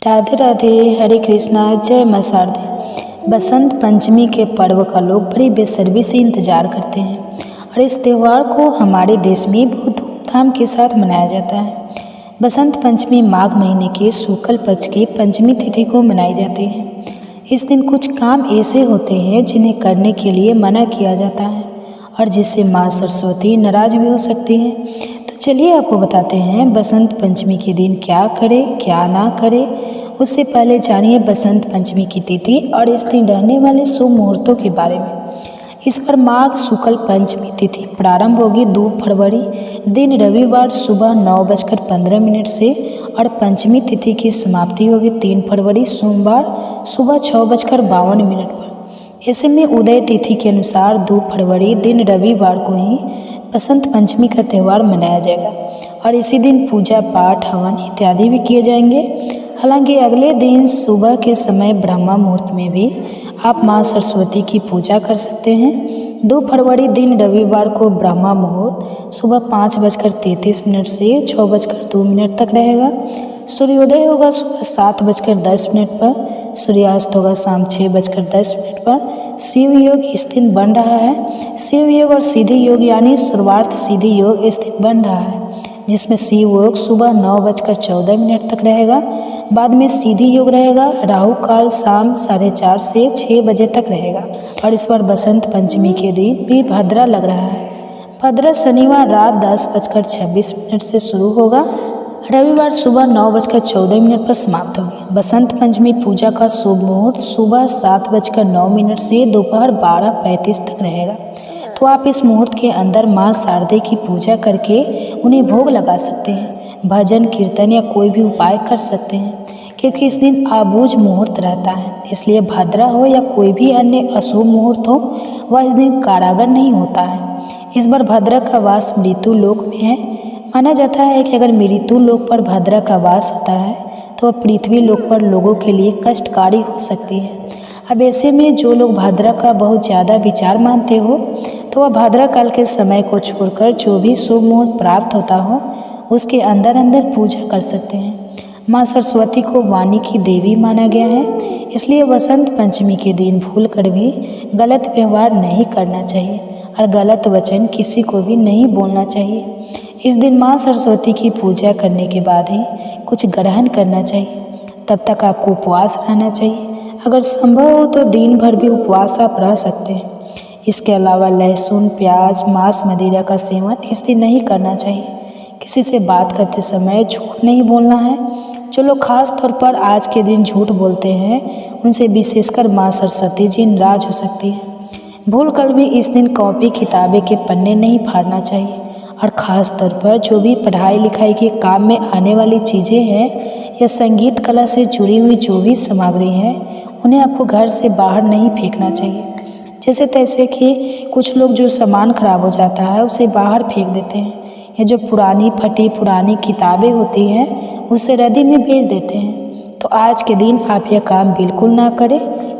राधे राधे, हरे कृष्णा, जय मां शारदे। बसंत पंचमी के पर्व का लोग बड़ी बेसब्री से इंतजार करते हैं और इस त्यौहार को हमारे देश में बहुत धूमधाम के साथ मनाया जाता है। बसंत पंचमी माघ महीने के शुक्ल पक्ष की पंचमी तिथि को मनाई जाती है। इस दिन कुछ काम ऐसे होते हैं जिन्हें करने के लिए मना किया जाता है और जिससे माँ सरस्वती नाराज भी हो सकती हैं। तो चलिए आपको बताते हैं बसंत पंचमी के दिन क्या करें क्या ना करें। उससे पहले जानिए बसंत पंचमी की तिथि और इस दिन रहने वाले शुभ मुहूर्तों के बारे में। इस पर माघ शुक्ल पंचमी तिथि प्रारंभ होगी 2 फरवरी दिन रविवार सुबह 9:15 से और पंचमी तिथि की समाप्ति होगी 3 फरवरी सोमवार सुबह 6:52 पर। ऐसे में उदय तिथि के अनुसार 2 फरवरी दिन रविवार को ही बसंत पंचमी का त्यौहार मनाया जाएगा और इसी दिन पूजा पाठ हवन इत्यादि भी किए जाएंगे। हालांकि अगले दिन सुबह के समय ब्रह्मा मुहूर्त में भी आप माँ सरस्वती की पूजा कर सकते हैं। 2 फरवरी दिन रविवार को ब्रह्मा मुहूर्त सुबह 5:33 से 6:02 तक रहेगा। सूर्योदय होगा सुबह 7:10 पर, सूर्यास्त होगा शाम 6:10 पर। शिव योग इस दिन बन रहा है। शिव योग और सिद्धि योग यानी सर्वार्थ सिद्धि योग इस दिन बन रहा है, जिसमें शिव योग सुबह 9:14 तक रहेगा। बाद में सिद्धि योग रहेगा। राहु काल शाम 4:30 से 6 बजे तक रहेगा और इस बार बसंत पंचमी के दिन भी भद्रा लग रहा है। भद्रा शनिवार रात 10:26 से शुरू होगा, रविवार सुबह 9:14 पर समाप्त होगी। बसंत पंचमी पूजा का शुभ मुहूर्त सुबह 7:09 से दोपहर 12:35 तक रहेगा। तो आप इस मुहूर्त के अंदर माँ शारदे की पूजा करके उन्हें भोग लगा सकते हैं, भजन कीर्तन या कोई भी उपाय कर सकते हैं, क्योंकि इस दिन आबूझ मुहूर्त रहता है। इसलिए भद्रा हो या कोई भी अन्य अशुभ मुहूर्त हो, वह इस दिन कारागर नहीं होता है। इस बार भद्रा का वास मृत्यु लोक में है। माना जाता है कि अगर मृत्यु लोक पर भद्रा का वास होता है तो वह पृथ्वी लोक पर लोगों के लिए कष्टकारी हो सकती है। अब ऐसे में जो लोग भद्रा का बहुत ज़्यादा विचार मानते हो तो वह भद्रा काल के समय को छोड़कर जो भी शुभ मुहूर्त प्राप्त होता हो उसके अंदर अंदर पूजा कर सकते हैं। माँ सरस्वती को वाणी की देवी माना गया है, इसलिए बसंत पंचमी के दिन भूल कर भी गलत व्यवहार नहीं करना चाहिए और गलत वचन किसी को भी नहीं बोलना चाहिए। इस दिन माँ सरस्वती की पूजा करने के बाद ही कुछ ग्रहण करना चाहिए। तब तक आपको उपवास रहना चाहिए। अगर संभव हो तो दिन भर भी उपवास आप रह सकते हैं। इसके अलावा लहसुन प्याज मांस मदिरा का सेवन इस दिन नहीं करना चाहिए। किसी से बात करते समय झूठ नहीं बोलना है। जो लोग खास तौर पर आज के दिन झूठ बोलते हैं उनसे विशेषकर माँ सरस्वती जी नाराज हो सकती है। भूल कर भी इस दिन कॉपी किताबें के पन्ने नहीं फाड़ना चाहिए और ख़ास तौर पर जो भी पढ़ाई लिखाई के काम में आने वाली चीज़ें हैं या संगीत कला से जुड़ी हुई जो भी सामग्री है उन्हें आपको घर से बाहर नहीं फेंकना चाहिए। जैसे तैसे कि कुछ लोग जो सामान खराब हो जाता है उसे बाहर फेंक देते हैं या जो पुरानी फटी पुरानी किताबें होती हैं उसे रद्दी में बेच देते हैं। तो आज के दिन आप यह काम बिल्कुल ना करें।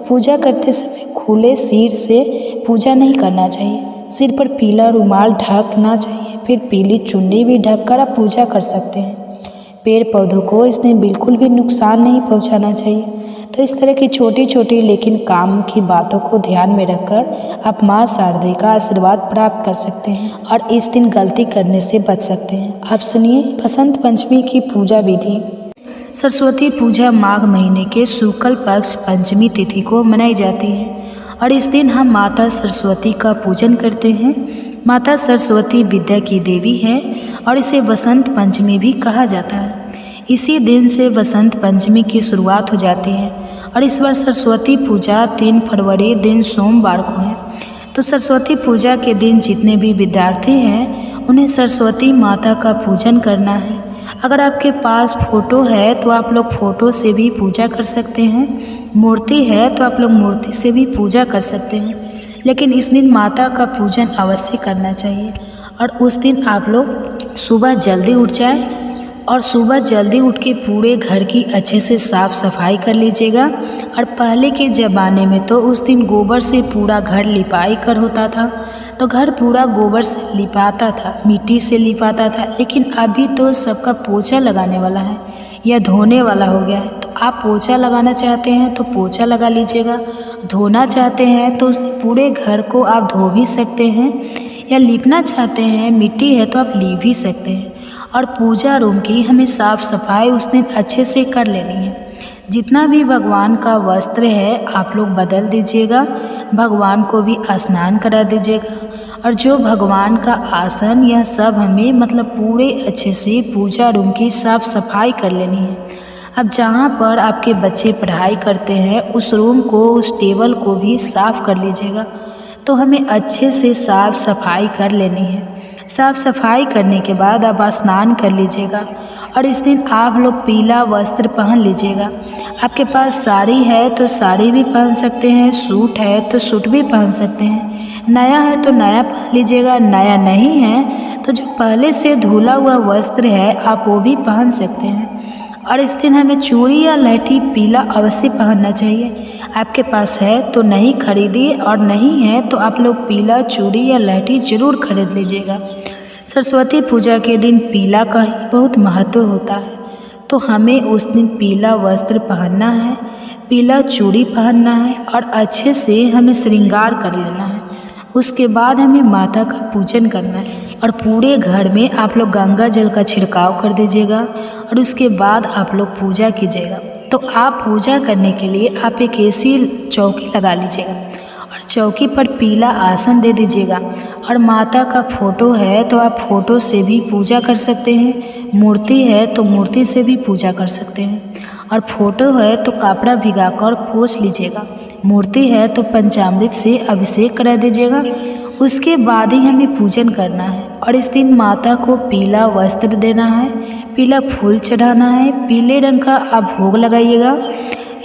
पूजा करते समय खुले सिर से पूजा नहीं करना चाहिए। सिर पर पीला रुमाल ढकना चाहिए, फिर पीली चुन्नी भी ढककर आप पूजा कर सकते हैं। पेड़ पौधों को इस दिन बिल्कुल भी नुकसान नहीं पहुंचाना चाहिए। तो इस तरह की छोटी छोटी लेकिन काम की बातों को ध्यान में रखकर आप माँ शारदे का आशीर्वाद प्राप्त कर सकते हैं और इस दिन गलती करने से बच सकते हैं। आप सुनिए बसंत पंचमी की पूजा विधि। सरस्वती पूजा माघ महीने के शुक्ल पक्ष पंचमी तिथि को मनाई जाती है और इस दिन हम माता सरस्वती का पूजन करते हैं। माता सरस्वती विद्या की देवी है और इसे बसंत पंचमी भी कहा जाता है। इसी दिन से बसंत पंचमी की शुरुआत हो जाती है और इस बार सरस्वती पूजा 3 फरवरी दिन सोमवार को है। तो सरस्वती पूजा के दिन जितने भी विद्यार्थी हैं उन्हें सरस्वती माता का पूजन करना है। अगर आपके पास फ़ोटो है तो आप लोग फ़ोटो से भी पूजा कर सकते हैं। मूर्ति है तो आप लोग मूर्ति से भी पूजा कर सकते हैं, लेकिन इस दिन माता का पूजन अवश्य करना चाहिए। और उस दिन आप लोग सुबह जल्दी उठ जाए और सुबह जल्दी उठ के पूरे घर की अच्छे से साफ़ सफाई कर लीजिएगा। और पहले के ज़माने में तो उस दिन गोबर से पूरा घर लिपाई कर होता था, तो घर पूरा गोबर से लिपाता था, मिट्टी से लिपाता था। लेकिन अभी तो सबका पोछा लगाने वाला है, या धोने वाला हो गया है, तो आप पोछा लगाना चाहते हैं तो पोछा लगा लीजिएगा। धोना चाहते हैं तो उस पूरे घर को आप धो भी सकते हैं, या लीपना चाहते हैं, मिट्टी है तो आप लीप भी सकते हैं। और पूजा रूम की हमें साफ़ सफाई उस दिन अच्छे से कर लेनी है। जितना भी भगवान का वस्त्र है आप लोग बदल दीजिएगा, भगवान को भी स्नान करा दीजिएगा। और जो भगवान का आसन यह सब हमें मतलब पूरे अच्छे से पूजा रूम की साफ़ सफाई कर लेनी है। अब जहाँ पर आपके बच्चे पढ़ाई करते हैं उस रूम को, उस टेबल को भी साफ़ कर लीजिएगा। तो हमें अच्छे से साफ़ सफाई कर लेनी है। साफ़ सफाई करने के बाद आप स्नान कर लीजिएगा। और इस दिन आप लोग पीला वस्त्र पहन लीजिएगा। आपके पास साड़ी है तो साड़ी भी पहन सकते हैं, सूट है तो सूट भी पहन सकते हैं, नया है तो नया पहन लीजिएगा, नया नहीं है तो जो पहले से धुला हुआ वस्त्र है आप वो भी पहन सकते हैं। और इस दिन हमें चूड़ी या लहठी पीला अवश्य पहनना चाहिए। आपके पास है तो नहीं खरीदिए, और नहीं है तो आप लोग पीला चूड़ी या लहठी ज़रूर खरीद लीजिएगा। सरस्वती पूजा के दिन पीला का ही बहुत महत्व होता है, तो हमें उस दिन पीला वस्त्र पहनना है, पीला चूड़ी पहनना है और अच्छे से हमें श्रृंगार कर लेना है। उसके बाद हमें माता का पूजन करना है और पूरे घर में आप लोग गंगा जल का छिड़काव कर दीजिएगा। और उसके बाद आप लोग पूजा कीजिएगा। तो आप पूजा करने के लिए आप एक ऐसी चौकी लगा लीजिएगा और चौकी पर पीला आसन दे दीजिएगा। और माता का फोटो है तो आप फोटो से भी पूजा कर सकते हैं, मूर्ति है तो मूर्ति से भी पूजा कर सकते हैं। और फोटो है तो कपड़ा भिगाकर पोंछ लीजिएगा, मूर्ति है तो पंचामृत से अभिषेक करा दीजिएगा। उसके बाद ही हमें पूजन करना है। और इस दिन माता को पीला वस्त्र देना है, पीला फूल चढ़ाना है, पीले रंग का आप भोग लगाइएगा।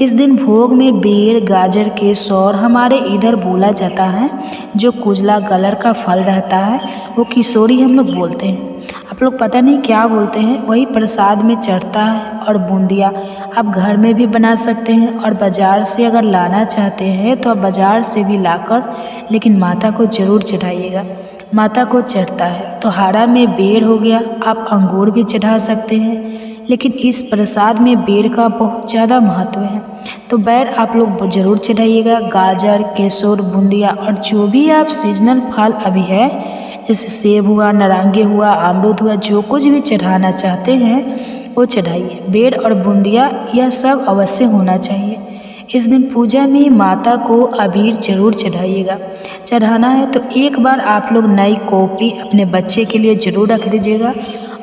इस दिन भोग में बेर, गाजर, केसौर हमारे इधर बोला जाता है, जो कुजला कलर का फल रहता है वो किशोरी हम लोग बोलते हैं। आप लोग पता नहीं क्या बोलते हैं, वही प्रसाद में चढ़ता है। और बूंदिया आप घर में भी बना सकते हैं, और बाज़ार से अगर लाना चाहते हैं तो आप बाज़ार से भी लाकर, लेकिन माता को ज़रूर चढ़ाइएगा। माता को चढ़ता है तो हारा में बेर हो गया, आप अंगूर भी चढ़ा सकते हैं, लेकिन इस प्रसाद में बेर का बहुत ज़्यादा महत्व है, तो बेर आप लोग ज़रूर चढ़ाइएगा। गाजर, केसौर, बूंदिया और जो भी आप सीजनल फल अभी है, जैसे सेब हुआ, नारंगी हुआ, अमरूद हुआ, जो कुछ भी चढ़ाना चाहते हैं वो चढ़ाइए। बेर और बूंदिया यह सब अवश्य होना चाहिए। इस दिन पूजा में माता को अबीर जरूर चढ़ाइएगा। चढ़ाना है तो एक बार आप लोग नई कॉपी अपने बच्चे के लिए ज़रूर रख दीजिएगा,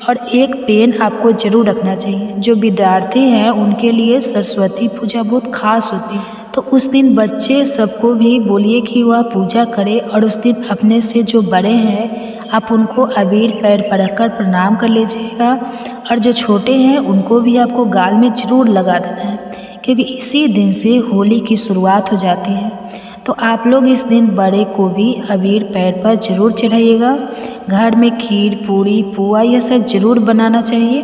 और एक पेन आपको ज़रूर रखना चाहिए। जो विद्यार्थी हैं उनके लिए सरस्वती पूजा बहुत खास होती है, तो उस दिन बच्चे सबको भी बोलिए कि वह पूजा करें। और उस दिन अपने से जो बड़े हैं आप उनको अबीर पैर पर रखकर प्रणाम कर लीजिएगा, और जो छोटे हैं उनको भी आपको गाल में ज़रूर लगा देना है, क्योंकि इसी दिन से होली की शुरुआत हो जाती है। तो आप लोग इस दिन बड़े को भी अबीर पैर पर ज़रूर चढ़ाइएगा। घर में खीर, पूरी, पुआ यह सब ज़रूर बनाना चाहिए।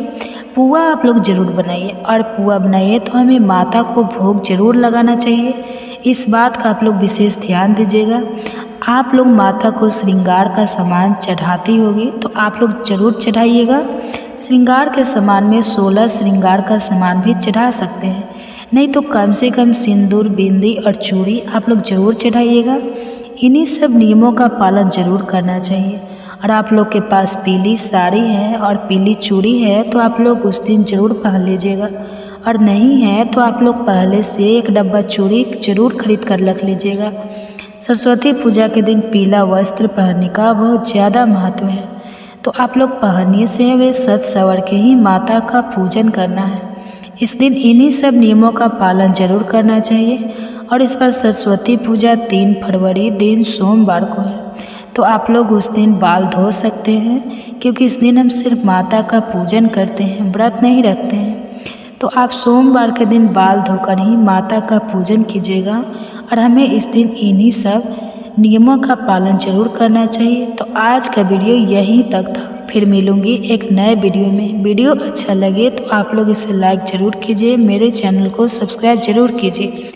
पुआ आप लोग ज़रूर बनाइए, और पुआ बनाइए तो हमें माता को भोग ज़रूर लगाना चाहिए। इस बात का आप लोग विशेष ध्यान दीजिएगा। आप लोग माता को श्रृंगार का सामान चढ़ाती होगी तो आप लोग ज़रूर चढ़ाइएगा। श्रृंगार के सामान में 16 श्रृंगार का सामान भी चढ़ा सकते हैं, नहीं तो कम से कम सिंदूर, बिंदी और चूड़ी आप लोग ज़रूर चढ़ाइएगा। इन्हीं सब नियमों का पालन ज़रूर करना चाहिए। और आप लोग के पास पीली साड़ी है और पीली चूड़ी है तो आप लोग उस दिन ज़रूर पहन लीजिएगा, और नहीं है तो आप लोग पहले से एक डब्बा चूड़ी ज़रूर खरीद कर रख लीजिएगा। सरस्वती पूजा के दिन पीला वस्त्र पहनने का बहुत ज़्यादा महत्व है, तो आप लोग पहनने से वे सज संवर के ही माता का पूजन करना है। इस दिन इन्हीं सब नियमों का पालन ज़रूर करना चाहिए। और इस पर सरस्वती पूजा 3 फरवरी दिन सोमवार को है, तो आप लोग उस दिन बाल धो सकते हैं, क्योंकि इस दिन हम सिर्फ माता का पूजन करते हैं, व्रत नहीं रखते हैं। तो आप सोमवार के दिन बाल धोकर ही माता का पूजन कीजिएगा, और हमें इस दिन इन्हीं सब नियमों का पालन जरूर करना चाहिए। तो आज का वीडियो यहीं तक था, फिर मिलूंगी एक नए वीडियो में। वीडियो अच्छा लगे तो आप लोग इसे लाइक ज़रूर कीजिए, मेरे चैनल को सब्सक्राइब ज़रूर कीजिए।